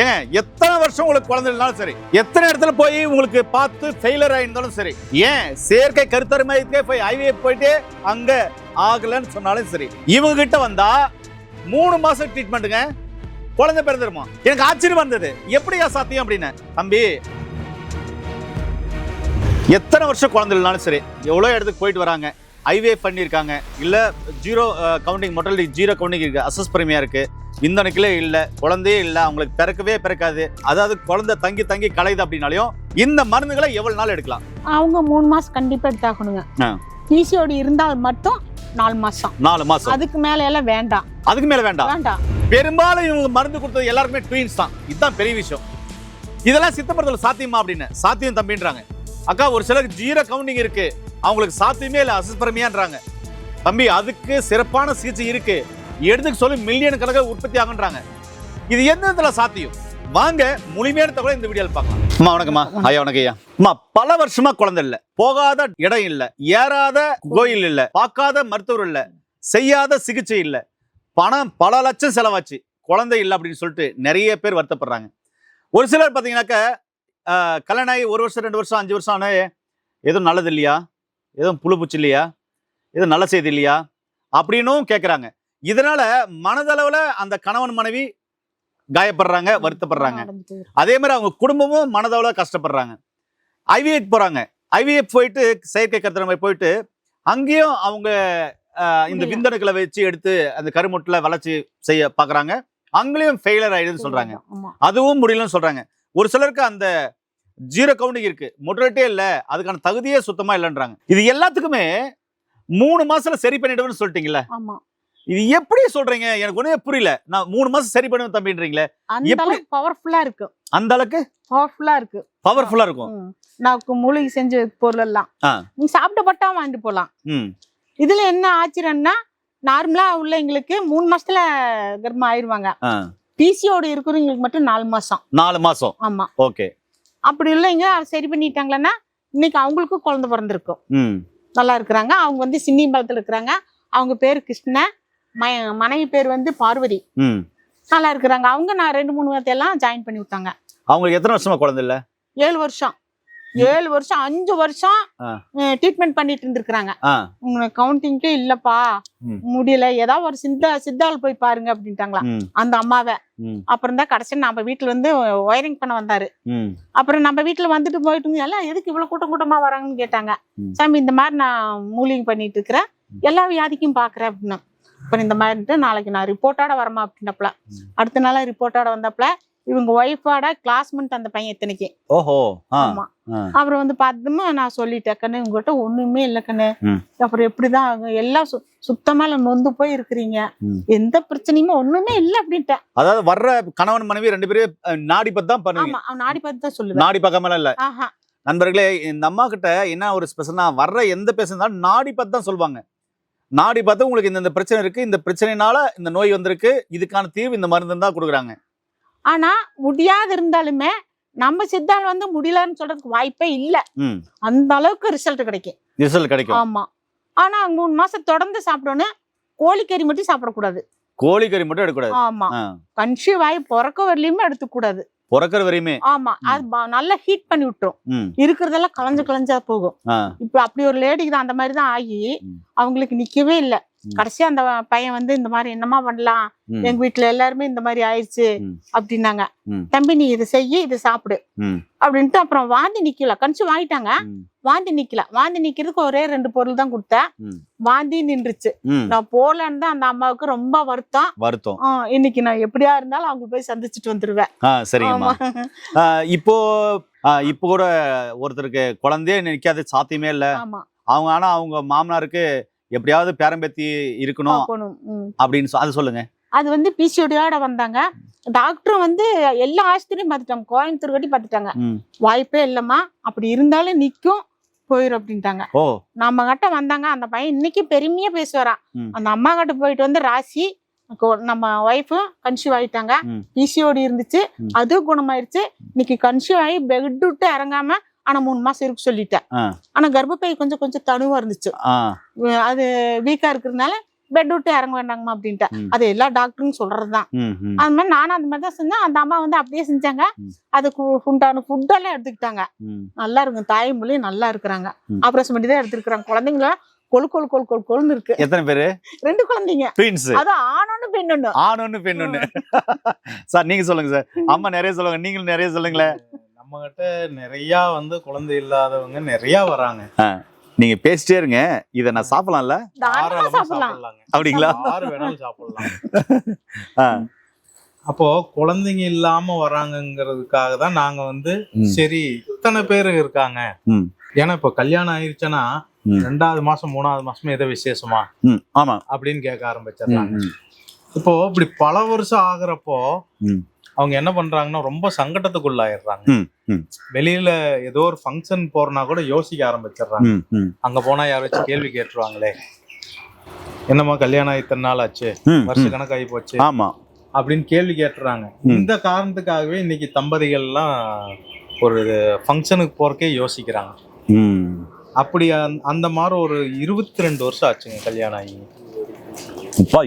ஏங்க எத்தனை வருஷம் உங்களுக்கு குழந்தை இருந்தாலும் சரி, எத்தனை இடத்துல போய் உங்களுக்கு பார்த்து ஃபெயிலியர் ஆயிருந்தாலும் சரி, ஏன் செயற்கை கருத்தரிமை மையத்துக்கே போய் ஐவிஎஃப் போயிட்டு அங்க ஆகலன்னு சொன்னாலும் சரி, இவங்க கிட்ட வந்தா 3 மாசம் ட்ரீட்மெண்ட்டுங்க, குழந்தை பிறந்துருமா? எனக்கு ஆச்சரியம் வந்தது, எப்படியா சாத்தியம் அப்படின்னு. தம்பி எத்தனை வருஷம் குழந்தை இல்லைனாலும் சரி, எவ்வளோ இடத்துக்கு போயிட்டு வராங்க, ஐவிஎஃப் பண்ணியிருக்காங்க, இல்லை zero counting mortality zero counting இருக்குது, அசஸ் பிரமியா இருக்குது, விந்தணுக்களே இல்லை, குழந்தையே இல்லை, அவங்களுக்கு பிறக்கவே பிறக்காது, அதாவது குழந்தை தங்கி தங்கி கலையுது அப்படின்னாலையும் இந்த மருந்துகளை எவ்வளவு நாள் எடுக்கலாம்? அவங்க 3 மாசம் கண்டிப்பா எடுத்தாகணுங்க. பிசிஓடி இருந்தால் மட்டும் 4 மாசம். 4 மாசம். அதுக்கு மேல எல்லாம் வேண்டாம். அதுக்கு மேல வேண்டாம். பெரும்பாலும் இவங்க மருந்து கொடுத்தது எல்லாருக்குமே ட்வீன்ஸ் தான். இதுதான் பெரிய விஷயம். இதெல்லாம் சித்தப்படுத்தல சாத்தியமா அப்படின்னு. சாத்தியம் தம்பின்றாங்க. அக்கா ஒரு சிலருக்கு ஜீரோ கவுண்டிங் இருக்கு, அவங்களுக்கு சாத்தியமே இல்லை, அசஸ்பரமியான்றாங்க. தம்பி அதுக்கு சிறப்பான சிகிச்சை இருக்கு, எடுத்துக்க சொல்லி மில்லியன் கணக்கில் உற்பத்தி ஆகுன்றாங்க. இது எந்த விதத்துல சாத்தியம்? வாங்க முழுமையான தகவலை இந்த வீடியோவில் பார்க்கலாம். அம்மா வணக்கம்மா. ஐயா வணக்கம் ஐயா. அம்மா பல வருஷமா குழந்தை இல்லை, போகாத இடம் இல்லை, ஏறாத கோயில் இல்லை, பார்க்காத மருத்துவர் இல்லை, செய்யாத சிகிச்சை இல்லை, பணம் பல லட்சம் செலவாச்சு, குழந்தை இல்லை அப்படின்னு சொல்லிட்டு நிறைய பேர் வருத்தப்படுறாங்க. ஒரு சிலர் பார்த்தீங்கன்னாக்க கல்யாணம் ஆகி 1 வருஷம் 2 வருஷம் 5 வருஷம் ஆனால் எதுவும் நல்லது இல்லையா, எதுவும் புழு பூச்சி இல்லையா, எதுவும் நல்ல செய்தி இல்லையா அப்படின்னும் கேட்குறாங்க. இதனால மனதளவில் அந்த கணவன் மனைவி காயப்படுறாங்க, வருத்தப்படுறாங்க. அதே மாதிரி அவங்க குடும்பமும் மனதளவில் கஷ்டப்படுறாங்க. ஐவிஎஃப் போகிறாங்க, ஐவிஎஃப் போயிட்டு செயற்கை கருத்தரிமை போயிட்டு அங்கேயும் அவங்க இந்த விந்தணுக்களை வச்சு எடுத்து அந்த கருமுட்டில் வளர்ச்சி செய்ய பார்க்குறாங்க, அங்கேயும் ஃபெயிலியர் ஆயிடுதுன்னு சொல்கிறாங்க, அதுவும் முடியலன்னு சொல்கிறாங்க. ஒரு சிலருக்கு அந்த ஜீரோ கவுண்டிங் இருக்கு, மொட்டாலிட்டியே இல்லை, அதுக்கான தகுதியே சுத்தமா இல்லைன்றாங்க. இது எல்லாத்துக்குமே 3 மாசத்துல சரி பண்ணிடுவேன்னு சொல்லிட்டீங்கல்ல, இது எப்படி சொல்றீங்க? எனக்கு ஒண்ணுமே புரியல. நான் 3 மாசம் சரி பண்ணுவேன் தம்பின்றீங்களே, எப்படி பவர்ஃபுல்லா இருக்கு? அந்த அளவுக்கு பவர்ஃபுல்லா இருக்கு, பவர்ஃபுல்லா இருக்கும். நான் மூலிகை செஞ்ச பொருள் எல்லாம் நீங்க சாப்பிட்டப்பட்டா வாங்கிட்டு போலாம். இதுல என்ன ஆச்சரியம்னா, நார்மலா உள்ள எங்களுக்கு 3 மாசத்துல கர்ப்பம் ஆயிருவாங்க. பிசிஓடி இருக்கிறவங்களுக்கு மட்டும் 4 மாசம். 4 மாசம். ஆமா. ஓகே. அப்படி இல்லைங்க, சரி பண்ணிட்டாங்களன்னா இன்னைக்கு அவங்களுக்கும் குழந்தை பிறந்திருக்கும், நல்லா இருக்கிறாங்க. அவங்க வந்து சின்னியம்பாளத்துல இருக்கிறாங்க. அவங்க பேரு கிருஷ்ண, மனைவி பேர் வந்து பார்வதி, நல்லா இருக்கிறாங்க. அவங்க நான் 2-3 வாரத்தையெல்லாம் ஜாயின் பண்ணி விட்டாங்க. அவங்களுக்கு எத்தனை வருஷமா குழந்தை இல்ல? 7 வருஷம். 7 வருஷம் 5 வருஷம் ட்ரீட்மெண்ட் பண்ணிட்டு இருந்திருக்காங்க. உங்களுக்கு கவுண்டிங்கே இல்லப்பா, முடியல, ஏதாவது ஒரு சித்தாள் போய் பாருங்க அப்படின்ட்டாங்களா அந்த அம்மாவை. அப்புறம் தான் கடைசி நம்ம வீட்டுல வந்து ஒயரிங் பண்ண வந்தாரு. அப்புறம் நம்ம வீட்டுல வந்துட்டு போயிட்டு எல்லாம் எதுக்கு இவ்வளவு கூட்டமா வராங்கன்னு கேட்டாங்க. சாமி இந்த மாதிரி நான் மூலிகை பண்ணிட்டு இருக்கிறேன், எல்லா வியாதிக்கும் பாக்குறேன் அப்படின்னு. அப்புறம் இந்த மாதிரி நாளைக்கு நான் ரிப்போர்ட்டோட வரமா அப்படின்னப்பல, அடுத்த நாள ரிப்போர்ட்டோட வந்தப்பல இவங்க ஒய்ஃபோட கிளாஸ்மேட் அந்த பையன் இத்தனைக்கு. ஓஹோ. ஆமா. அப்புறம் வந்து பார்த்தோமா நான் சொல்லிட்டேன், கண்ணு உங்ககிட்ட ஒண்ணுமே இல்லை கண்ணு, அப்புறம் எப்படிதான் எல்லாம் சுத்தமா நொந்து போய் இருக்கிறீங்க, எந்த பிரச்சனையுமே ஒண்ணுமே இல்லை அப்படின்ட்டேன். அதாவது வர்ற கணவன் மனைவி 2 பேரும் நாடி பார்த்து தான் பண்ணுவீங்க? ஆமா, நாடி பார்த்து தான் சொல்லுவேன், நாடி பார்க்காம இல்ல. நண்பர்களே, இந்த அம்மா கிட்ட என்ன ஒரு ஸ்பெஷல்னா, வர்ற எந்த பேசுனாலும் நாடி பார்த்து தான் சொல்லுவாங்க. நாடி பார்த்து உங்களுக்கு இந்த பிரச்சனை இருக்கு, இந்த பிரச்சனைனால இந்த நோய் வந்திருக்கு, இதுக்கான தீர்வு இந்த மருந்து தான் கொடுக்குறாங்க. ஆனா முடியாது இருந்தாலுமே நம்ம சித்தால் வந்து முடியலன்னு சொல்றதுக்கு வாய்ப்பே இல்ல, அந்த அளவுக்கு ரிசல்ட் கிடைக்கும். ஆமா. ஆனா 3 மாசம் தொடர்ந்து சாப்பிடணும். கோழிக்கறி மட்டும் சாப்பிடக்கூடாது. கோழிக்கறி மட்டும் எடுக்கக்கூடாது. ஆமா. கன்சீவ் ஆகி பிறக்க வரலையுமே எடுத்துக்கூடாது. பிறக்கிற வரையுமே. ஆமா. அது நல்லா ஹீட் பண்ணி விட்டுரும், இருக்கிறதெல்லாம் கலஞ்சா போகும். இப்ப அப்படி ஒரு லேடிக்கு தான் அந்த மாதிரி தான் ஆகி அவங்களுக்கு நிக்கவே இல்லை. கடைசியா அந்த பையன் வந்து இந்த மாதிரி என்னமா பண்ணலாம், எங்க வீட்டுல எல்லாருமே இந்த மாதிரி ஆயிடுச்சு அப்படின்னாங்க. தம்பி நீ இதை செய்ய, இதை சாப்பிடு அப்படின்ட்டு. அப்புறம் வாந்தி நிக்கல, கன்சீவ் ஆகிட்டாங்க, வாந்தி நிக்கல. வாந்தி நிக்கிறதுக்கு ஒரே 2 பொருள் தான் கொடுத்தேன், வாந்தி நின்றுச்சு. நான் போலன்னு தான் அந்த அம்மாவுக்கு ரொம்ப வருத்தம். இன்னைக்கு நான் எப்படியா இருந்தாலும் அவங்க போய் சந்திச்சுட்டு வந்துருவேன். சரிங்கம்மா. இப்போ கூட ஒருத்தருக்கு குழந்தையே நிக்காத சாத்தியமே இல்ல, அவங்க ஆனா அவங்க மாமனாருக்கு எப்படியாவது பேரம்பேத்தி இருக்கணும் அப்படின்னு அது சொல்லுங்க. அது வந்து பிசிஓடியோட வந்தாங்க. டாக்டரும் வந்து எல்லா ஆஸ்பத்திரியும் பார்த்துட்டாங்க, கோயம்புத்தூர் கட்டி பார்த்துட்டாங்க, வாய்ப்பே இல்லம்மா, அப்படி இருந்தாலும் நிக்கும், போயிரும் அப்படின்ட்டாங்க. நம்ம கிட்ட வந்தாங்க. அந்த பையன் இன்னைக்கு பெருமையா பேசுவாரான். அந்த அம்மா கிட்ட போயிட்டு வந்து ராசி நம்ம ஒய்ஃபும் கன்சீவ் ஆயிட்டாங்க, பிசிஓடி இருந்துச்சு, அதுவும் குணமாயிருச்சு. இன்னைக்கு கன்சீவ் ஆகி பெட் விட்டு இறங்காம, ஆனா 3 மாசம் இருக்கு சொல்லிட்டேன். ஆனா கர்ப்பப்பை கொஞ்சம் தணுவா இருந்துச்சு, அது வீக்கா இருக்கிறதுனால பெட் விட்டு இறங்க வேண்டாங்கம்மா அப்படின்ட்டு. அது எல்லா டாக்டரும் சொல்றதுதான். அது மாதிரி நானும் அந்த மாதிரி தான் செஞ்சேன். அந்த அம்மா வந்து அப்படியே செஞ்சாங்க. அதுக்கு உண்டான ஃபுட்டெல்லாம் எடுத்துக்கிட்டாங்க. நல்லா இருக்கு, தாய்மொழியும் நல்லா இருக்கிறாங்க. ஆபரேஷன் பண்ணி தான் எடுத்துருக்காங்க. குழந்தைங்கள கொழு கொழு கொழு கொழு கொழுன்னு இருக்கு. எத்தனை பேரு? 2 குழந்தைங்க. ட்வின்ஸ். அது ஆணொன்னு பெண்ணொன்னு. ஆணொன்னு பெண்ணொன்னு. சார் நீங்க சொல்லுங்க சார். அம்மா நிறைய சொல்லுங்க, நீங்களும் நிறைய சொல்லுங்களேன். நம்ம கிட்ட நிறைய வந்து குழந்தை இல்லாதவங்க நிறைய வராங்க. நீங்க பேசிட்டே இருங்க, இத நான் சாப்பிடலாம்ல? தாராளமா சாப்பிடலாம். அப்படிங்களா? யாரு வேணாலும் சாப்பிடலாம். அப்போ குழந்தைங்க இல்லாம வராங்கங்கிறதுக்காக தான் நாங்க வந்து சரி இத்தனை பேர் இருக்காங்க. ஏன்னா இப்ப கல்யாணம் ஆயிடுச்சுன்னா 2வது மாசம் 3வது மாசமே ஏதோ விசேஷமா ஆமா அப்படின்னு கேட்க ஆரம்பிச்சிடறாங்க. இப்போ இப்படி பல வருஷம் ஆகுறப்போ அவங்க என்ன பண்றாங்கன்னா ரொம்ப சங்கடத்துக்குள்ளாயிடுறாங்க. வெளியில ஏதோ ஒரு ஃபங்க்ஷன் போறனா கூட யோசிக்க ஆரம்பிச்சிடுறாங்க. அங்க போனா யாராச்சும் கேள்வி கேட்டுருவாங்களே, என்னம்மா கல்யாணம் இத்தனை நாள் ஆச்சு, வருஷ கணக்காகி போச்சு அப்படின்னு கேள்வி கேட்டுறாங்க. இந்த காரணத்துக்காகவே இன்னைக்கு தம்பதிகள் எல்லாம் ஒரு ஃபங்க்ஷனுக்கு போறக்கே யோசிக்கிறாங்க. அப்படி அந்த மாதிரி ஒரு 22 வருஷம் ஆச்சுங்க கல்யாணம் ஆகி.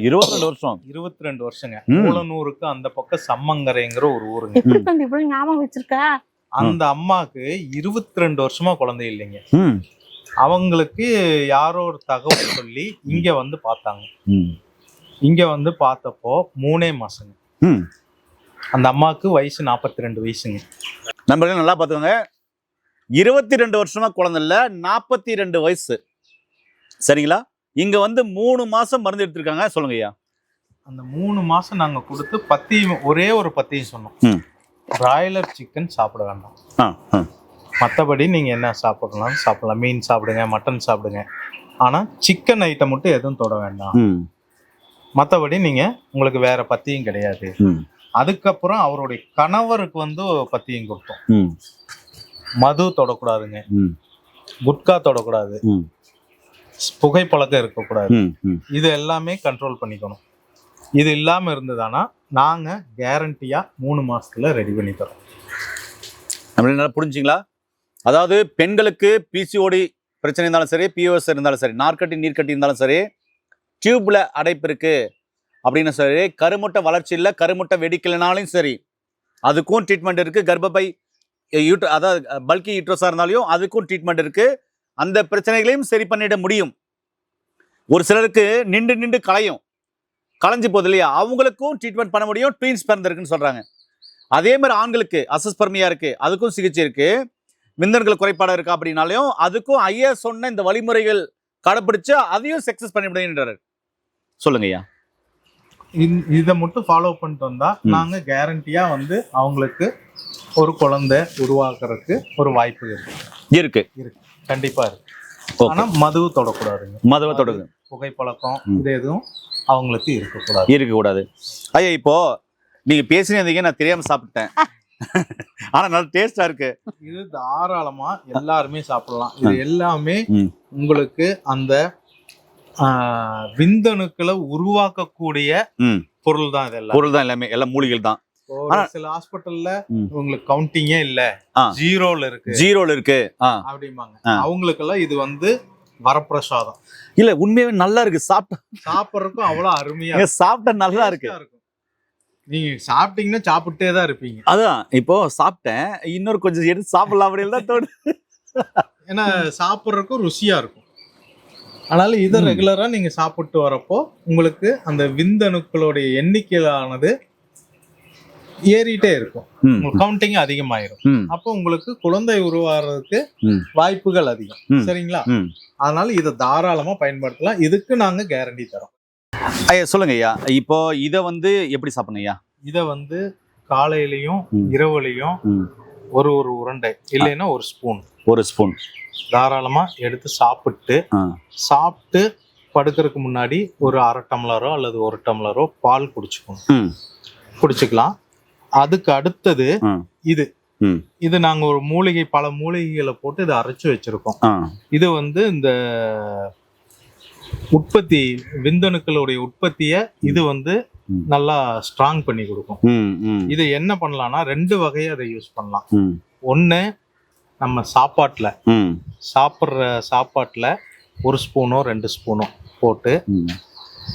22 வருஷம். 22 வருஷங்க. மூலனூருக்கு அந்த பக்கம் சம்மங்கரைங்கிற ஒரு ஊருங்க. ஞாபகம் வச்சிருக்க. அந்த அம்மாக்கு 22 வருஷமா குழந்தை இல்லைங்க. அவங்களுக்கு யாரோ ஒரு தகவல் சொல்லி இங்க வந்து பார்த்தாங்க. இங்க வந்து பார்த்தப்போ 3 மாசங்க. அந்த அம்மாவுக்கு வயசு 42 வயசுங்க. நம்ம நல்லா பார்த்துக்கோங்க, 22 வருஷமா குழந்தை இல்ல, 42 வயசு. சரிங்களா? இங்க வந்து 3 மாசம் மருந்து எடுத்திருக்காங்க. சொல்லுங்க ஐயா. அந்த 3 மாசம் நாங்க கொடுத்து பத்தியும் ஒரே ஒரு பத்தியும் சொன்னோம். பிராய்லர் சிக்கன் சாப்பிட வேண்டாம், மற்றபடி நீங்க என்ன சாப்பிடலாம் சாப்பிடலாம். மீன் சாப்பிடுங்க, மட்டன் சாப்பிடுங்க, ஆனா சிக்கன் ஐட்டம் மட்டும் எதுவும் தொட வேண்டாம். மற்றபடி நீங்க உங்களுக்கு வேற பத்தியும் கிடையாது. அதுக்கப்புறம் அவருடைய கணவருக்கு வந்து பத்தியும் கொடுத்தோம். மது தொடக்கூடாதுங்க, குட்கா தொடக்கூடாது, புகைப்பழக்கம் இருக்கக்கூடாது. இது எல்லாமே கண்ட்ரோல் பண்ணிக்கணும். இது இல்லாம இருந்ததுன்னா நாங்க கேரண்டியா 3 மாசத்துல ரெடி பண்ணி தரோம். நல்லா புரிஞ்சுங்களா? அதாவது பெண்களுக்கு பிசிஓடி பிரச்சனை இருந்தாலும் சரி, பிஓஎஸ் இருந்தாலும் சரி, நார்க்கட்டி நீர்க்கட்டி இருந்தாலும் சரி, டியூப்ல அடைப்பு இருக்கு அப்படின்னு சரி, கருமுட்டை வளர்ச்சி இல்லை, கருமுட்டை வெடிக்கலைனாலும் சரி, அதுக்கும் ட்ரீட்மெண்ட் இருக்கு. கர்ப்பப்பை அதாவது பல்கி யூட்ரஸா இருந்தாலும் அதுக்கும் ட்ரீட்மெண்ட் இருக்கு. அந்த பிரச்சனைகளையும் சரி பண்ணிட முடியும். ஒரு சிலருக்கு நின்று களைஞ்சு போகுது இல்லையா, அவங்களுக்கும் ட்ரீட்மெண்ட் பண்ண முடியும். ட்வீன்ஸ் பிறந்திருக்குன்னு சொல்றாங்க. அதே மாதிரி ஆண்களுக்கு அசஸ்பர்மியா இருக்கு, அதுக்கும் சிகிச்சை இருக்கு. விந்தணுக்கள் குறைபாடு இருக்கா அப்படின்னாலையும் அதுக்கும் ஐயா சொன்ன இந்த வழிமுறைகள் கடைபிடிச்சு அதையும் சக்சஸ் பண்ணி முடியுன்றாரு. சொல்லுங்க ஐயா. இதை மட்டும் ஃபாலோ பண்ணிட்டு வந்தா நாங்க கேரண்டியா வந்து அவங்களுக்கு ஒரு குழந்தை உருவாக்குறதுக்கு ஒரு வாய்ப்பு இருக்கு. கண்டிப்பா இருக்கு. ஆனா மதுவை தொடக்கூடாதுங்க. மதுவை தொடங்க, புகைப்பழக்கம் இது எதுவும் அவங்களுக்கு இருக்கக்கூடாது. ஐயா இப்போ நீங்க பேசினீங்க, நான் தெரியாம சாப்பிட்டேன். ஆனா நல்ல டேஸ்டா இருக்கு. இது தாராளமா எல்லாருமே சாப்பிடலாம். இது எல்லாமே உங்களுக்கு அந்த விந்தணுக்களை உருவாக்கக்கூடிய பொருள் தான். இதெல்லாம் பொருள் தான், எல்லாமே எல்லாம் மூலிகள் தான். சில ஹாஸ்பிட்டல்ல உங்களுக்கு கவுண்டிங்கே இல்ல, ஜீரோல இருக்கு அப்படிம்பாங்க. அவங்களுக்கு எல்லாம் இது வந்து வரப்பிரசாதம். இல்ல உண்மையாவே நல்லா இருக்கு. சாப்பிடறதுக்கும் அவ்வளவு அருமையா சாப்பிட்டா நல்லா இருக்கு. நீங்க சாப்பிட்டீங்கன்னா சாப்பிட்டே தான் இருப்பீங்க. அதான் இப்போ சாப்பிட்டேன், இன்னொரு கொஞ்சம் எடுத்து சாப்பிடலாம் அப்படின்னு தான் தோணுது. ஏன்னா சாப்பிட்றதுக்கும் ருசியா இருக்கும். அதனால இதை ரெகுலரா நீங்க சாப்பிட்டு வரப்போ உங்களுக்கு அந்த விந்தணுக்களுடைய எண்ணிக்கையானது ஏறிட்டே இருக்கும். கவுண்டிங் அதிகமாயிரும். அப்போ உங்களுக்கு குழந்தை உருவாகிறதுக்கு வாய்ப்புகள் அதிகம். சரிங்களா? அதனால இதை தாராளமா பயன்படுத்தலாம். இதுக்கு நாங்க கேரண்டி தரோம். ஐயா சொல்லுங்க ஐயா, இப்போ இதை வந்து எப்படி சாப்பிடணும் ஐயா? இதை வந்து காலையிலையும் இரவுலையும் ஒரு உருண்டை இல்லைன்னா ஒரு ஸ்பூன் தாராளமா எடுத்து சாப்பிட்டு படுக்கிறதுக்கு முன்னாடி ஒரு 1/2 டம்ளரோ அல்லது 1 டம்ளரோ பால் குடிச்சுக்கலாம். அதுக்கு அடுத்தது இது நாங்க ஒரு பல மூலிகைகளை போட்டு இதை அரைச்சு வச்சிருக்கோம். இது வந்து இந்த விந்தணுக்களுடைய உற்பத்திய இது வந்து நல்லா ஸ்ட்ராங் பண்ணி கொடுக்கும். இது என்ன பண்ணலாம்னா 2 வகையை அதை யூஸ் பண்ணலாம். ஒண்ணு நம்ம சாப்பாட்டுல சாப்பிட்ற சாப்பாட்டுல 1 ஸ்பூனோ 2 ஸ்பூனோ போட்டு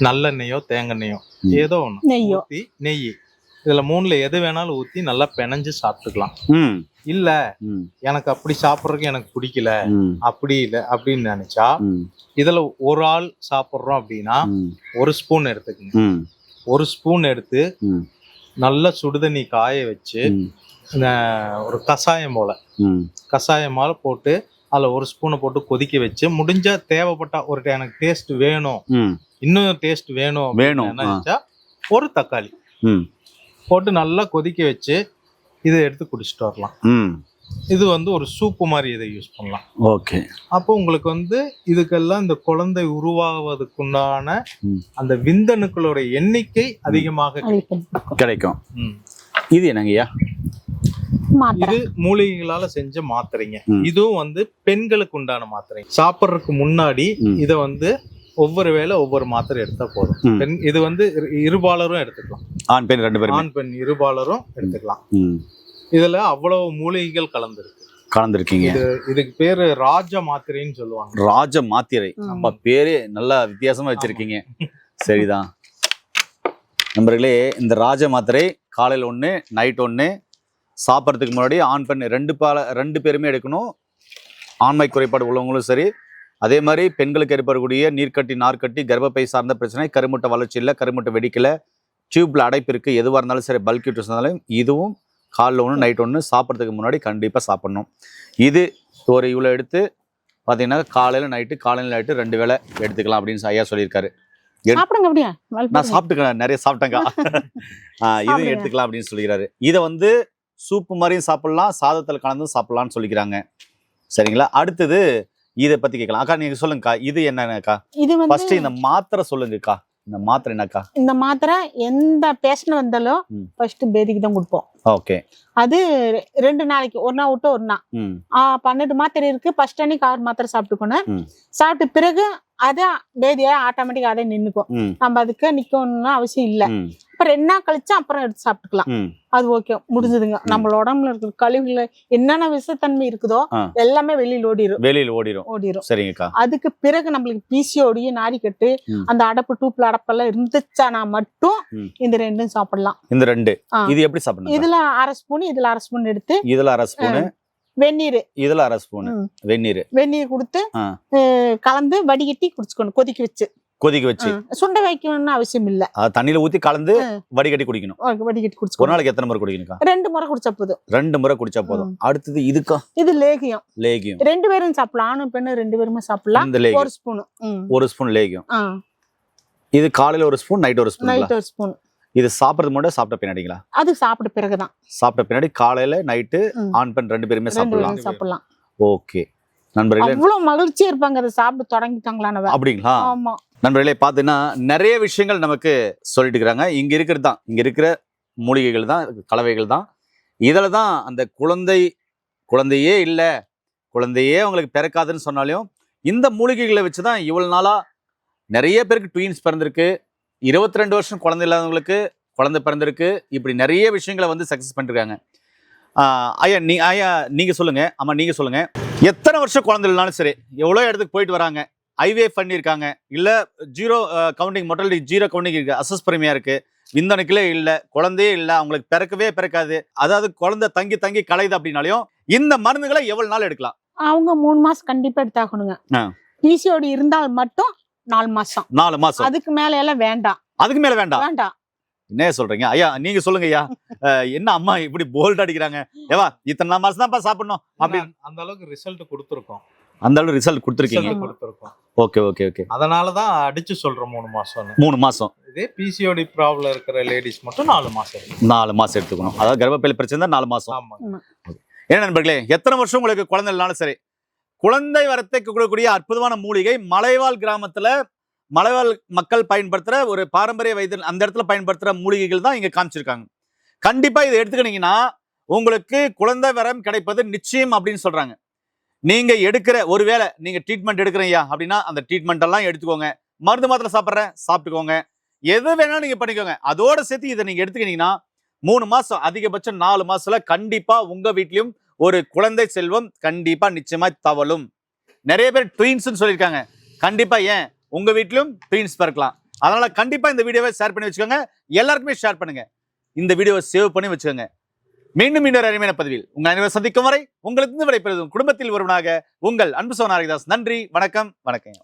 நல்லெண்ணெயோ தேங்காய் ஏதோ ஒண்ணு நெய்யோ. ஊத்தி நெய் இதுல 3ல எது வேணாலும் ஊத்தி நல்லா பிணைஞ்சு சாப்பிட்டுக்கலாம். இல்ல எனக்கு அப்படி சாப்பிட்றதுக்கு எனக்கு பிடிக்கல அப்படி இல்லை அப்படின்னு நினைச்சா இதுல ஒரு ஆள் சாப்பிட்றோம் அப்படின்னா 1 ஸ்பூன் எடுத்துக்கங்க. 1 ஸ்பூன் எடுத்து நல்லா சுடுதண்ணி காய வச்சு ஒரு கஷாயம் போல போட்டு அதுல 1 ஸ்பூனை போட்டு கொதிக்க வச்சு முடிஞ்ச தேவைப்பட்டா ஒரு எனக்கு டேஸ்ட் வேணும் இன்னும் டேஸ்ட் வேணும் நினைச்சா 1 தக்காளி போட்டு நல்லா கொதிக்க வச்சு இதை எடுத்து குடிச்சிட்டு வரலாம். இது ஒரு சூப்பு மாதிரி இதை யூஸ் பண்ணலாம். ஓகே. அப்போ உங்களுக்கு இதுக்கெல்லாம் இந்த குழந்தை உருவாவதுக்குண்டான அந்த விந்தணுக்களோட எண்ணிக்கை அதிகமாக கிடைக்கும். இது என்னங்கய்யா? இது மூலிகைகளால செஞ்ச மாத்திரைங்க. இதுவும் பெண்களுக்கு உண்டான மாத்திரை. சாப்பிட்றதுக்கு முன்னாடி இத ஒவ்வொரு வேளை ஒவ்வொரு மாத்திரை எடுத்தா போதும். பெண் இது இருபாலரும் எடுத்துக்கலாம். ஆண் பெண் 2 பேரும். ஆண் பெண் இருபாலரும் எடுத்துக்கலாம். இதுல அவ்வளவு மூலிகைகள் கலந்துருக்கீங்க. இதுக்கு பேரு ராஜ மாத்திரைன்னு சொல்லுவாங்க. ராஜ மாத்திரை. நம்ம பேரே நல்லா வித்தியாசமா வச்சிருக்கீங்க. சரிதான் நண்பர்களே, இந்த ராஜ மாத்திரை காலையில் 1 நைட் 1 சாப்பிட்றதுக்கு முன்னாடி ஆண் பெண் 2 பேருமே எடுக்கணும். ஆண்மை குறைபாடு உள்ளவங்களும் சரி, அதே மாதிரி பெண்களுக்கு ஏற்படக்கூடிய நீர்க்கட்டி நார்க்கட்டி கர்ப்பப்பை சார்ந்த பிரச்சனை, கருமுட்டை வளர்ச்சி இல்லை, கருமுட்டை வெடிக்கலை, டியூப்ல அடைப்பு இருக்குது, எதுவாக இருந்தாலும் சரி, பல்க் யூட்ரஸ் இருந்தாலும் இதுவும் காலைல 1 நைட் 1 சாப்பிட்றதுக்கு முன்னாடி கண்டிப்பாக சாப்பிட்ணும். இது ஒரு இவ்வளோ எடுத்து பார்த்தீங்கன்னா காலையில் நைட்டு 2 வேளை எடுத்துக்கலாம் அப்படின்னு ஐயா சொல்லியிருக்காரு. நான் சாப்பிட்டுக்கிறேன், நிறைய சாப்பிட்டேங்க. இதுவும் எடுத்துக்கலாம் அப்படின்னு சொல்லிக்கிறாரு. இதை சூப்பு மாதிரியும் சாப்பிடலாம், சாதத்தில் கலந்தும் சாப்பிடலாம்னு சொல்லிக்கிறாங்க. சரிங்களா? அடுத்தது இதை பத்தி கேட்கலாம். அக்கா நீங்க சொல்லுங்கக்கா, இது என்னக்கா? இது ஃபர்ஸ்ட் இந்த மாத்திரை சொல்லுங்கக்கா. இந்த மாத்திரை என்னக்கா? இந்த மாத்திரை எந்த பேஷண்ட் வந்தாலும் ஃபர்ஸ்ட் பேதிக்கு தான் கொடுப்போம். ஓகே. அது 2 நாளைக்கு, 1 நாள் விட்டு 1 நாள். 12 மாத்திரை இருக்கு. ஃபர்ஸ்ட் அன்னைக்கு 6 மாத்திரை சாப்பிட்டுக்கணும். சாப்பிட்ட பிறகு அதான் பேதியா ஆட்டோமேட்டிக்கா அதை நின்னுக்கும். நம்ம அதுக்கு நிக்கணும்னு அவசியம் இல்ல. அப்புறம் 2 நாள் கழிச்சு அப்புறம் எடுத்து சாப்பிட்டுக்கலாம். அது ஓகே, முடிஞ்சதுங்க. நம்மளோட உடம்புல இருக்கிற கழிவுல என்னென்ன விஷத்தன்மை இருக்குதோ எல்லாமே வெளியில ஓடிரும். சரிங்கக்கா. அதுக்கு பிறகு நம்மளுக்கு பிசிஓடி, நாடிக்கட்டு, அந்த அடப்பு டூப்ல அடப்பெல்லாம் இருந்துச்சானா மட்டும் இந்த 2 சாப்பிடலாம். இந்த 2 இது எப்படி சாப்பிடணும்? இதுல 1/2 ஸ்பூன், இதுல 1/2 ஸ்பூன் எடுத்து, இதுல 1/2 ஸ்பூன் வெந்நீர், இதுல 1/2 ஸ்பூன் வெந்நீர் கொடுத்து கலந்து வடிகட்டி குடிச்சுக்கணும். கொதிக்க வச்சு சுண்ட வைக்கணும்னு அவசியம் இல்ல. தண்ணியில ஊத்தி கலந்து வடிகட்டி குடிக்கணும். வடிகட்டி குடிச்சுக்கணும். ஒரு நாளைக்கு எத்தனை முறை குடிக்கணும்? 2 முறை குடிச்சா போதும். 2 முறை குடிச்சா போதும். அடுத்தது இதுக்கா? இது லேகியம். 2 பேரும் சாப்பிடலாம். ஆணும் பெண்ணு 2 பேருமே சாப்பிடலாம். 1 ஸ்பூன். 1 ஸ்பூன் லேகியம். இது காலையில 1 spoon, night 1 spoon. Night 1 spoon. இது சாப்பிடுறது மட்டும் சாப்பிட்ட பின்னாடிங்களா? அது சாப்பிட்ட பிறகுதான். சாப்பிட்ட பின்னாடி காலையில நைட்டு ஆண் பெண் 2 பேருமே சாப்பிடலாம். ஓகே நண்பர்களே, அவ்வளவு மகிழ்ச்சியா இருப்பாங்க அதை சாப்பிட்டு தொடங்கிட்டாங்களா? அப்படிங்களா? ஆமா நண்பர்களே, பார்த்தீங்கன்னா நிறைய விஷயங்கள் நமக்கு சொல்லிட்டு இருக்கிறாங்க. இங்க இருக்கிற மூலிகைகள் தான், கலவைகள் தான். இதுல தான் அந்த குழந்தையே இல்லை, குழந்தையே அவங்களுக்கு பிறக்காதுன்னு சொன்னாலும் இந்த மூலிகைகளை வச்சுதான் இவ்வளவு நாளா நிறைய பேருக்கு ட்வீன்ஸ் பிறந்திருக்கு. 22 வருஷம் குழந்தை இல்லாதவங்களுக்கு குழந்தை பிறந்திருக்கு. இப்படி நிறைய விஷயங்களை சக்சஸ் பண்ணிருக்காங்க. ஐயா நீங்க சொல்லுங்க. ஆமா நீங்க சொல்லுங்க, எத்தனை வருஷம் குழந்தை இல்லைனாலும் சரி, எவ்வளவு இடத்துக்கு போயிட்டு வராங்க, ஐவிஎஃப் பண்ணியிருக்காங்க, இல்ல 0 கவுண்டிங் மொட்டாலிட்டி 0 கவுண்டிங் இருக்கு, அசஸ் பிரிமியா இருக்கு, விந்தணுக்களே இல்ல, குழந்தையே இல்ல, அவங்களுக்கு பிறக்காது, அதாவது குழந்தை தங்கி கலையுது அப்படின்னாலையும் இந்த மருந்துகளை எவ்வளவு நாள் எடுக்கலாம்? அவங்க 3 மாசம் கண்டிப்பா எடுத்தாகணுங்க. பிசிஓடி இருந்தால் மட்டும் 4 மாசம். 4 மாசம். அதுக்கு மேல எல்லாம் வேண்டாம். அதுக்கு மேல வேண்டாம். என்ன சொல்றீங்க ஐயா? நீங்க சொல்லுங்க ஐயா. என்ன அம்மா இப்படி போல்ட் அடிக்கிறாங்க? ஏவா இத்தனை மாசம் தான் சாப்பிடணும் அப்படின்னு அந்த அளவுக்கு ரிசல்ட் கொடுத்துருக்கோம். அந்த அளவுக்கு ரிசல்ட் கொடுத்துருக்கீங்க. ஓகே. அதனாலதான் அடிச்சு சொல்றோம் 3 மாசம். 3 மாசம். இதே பிசிஓடி ப்ராப்ளம் இருக்கிற லேடிஸ் மட்டும் 4 மாசம். 4 மாசம் எடுத்துக்கணும். அதாவது கர்ப்பப்பையில பிரச்சனை 4 மாசம். ஏன்னா நண்பர்களே, எத்தனை வருஷம் உங்களுக்கு குழந்தை இல்லைனாலும் சரி, குழந்தை வரத்தை கொடுக்கக்கூடிய அற்புதமான மூலிகை மலைவாழ் மக்கள் பயன்படுத்துற ஒரு பாரம்பரிய வைத்தியம், அந்த இடத்துல பயன்படுத்துற மூலிகைகள் தான் இங்க காமிச்சிருக்காங்க. கண்டிப்பா இதை எடுத்துக்கிட்டீங்கன்னா உங்களுக்கு குழந்தை வரம் கிடைப்பது நிச்சயம் அப்படின்னு சொல்றாங்க. நீங்க எடுக்கிற ஒருவேளை நீங்க ட்ரீட்மெண்ட் எடுக்கிறீங்க அப்படின்னா அந்த ட்ரீட்மெண்ட் எல்லாம் எடுத்துக்கோங்க. மருந்து மாத்திரை சாப்பிட்டுக்கோங்க, எது வேணாலும் நீங்க பண்ணிக்கோங்க. அதோட சேர்த்து இதை நீங்க எடுத்துக்கிட்டீங்கன்னா 3 மாசம், அதிகபட்சம் 4 மாசத்துல கண்டிப்பா உங்க வீட்லயும் ஒரு குழந்தை செல்வம் கண்டிப்பா நிச்சயமா தவழும். நிறைய பேர் ட்வீன்ஸ் சொல்லியிருக்காங்க. கண்டிப்பா ஏன் உங்க வீட்லயும் ட்வீன்ஸ் பிறக்கலாம். அதனால கண்டிப்பா இந்த வீடியோவை ஷேர் பண்ணி வச்சுக்கோங்க, எல்லாருக்குமே ஷேர் பண்ணுங்க, இந்த வீடியோவை சேவ் பண்ணி வச்சுக்கோங்க. மீண்டும் இன்னொரு அருமையான பதிவில் உங்க அனைவரும் சந்திக்கும் வரை உங்களுக்கு விடைபெறுவதும் குடும்பத்தில் ஒருவனாக உங்கள் அன்பு சோனாரிதாஸ். நன்றி, வணக்கம். வணக்கம்.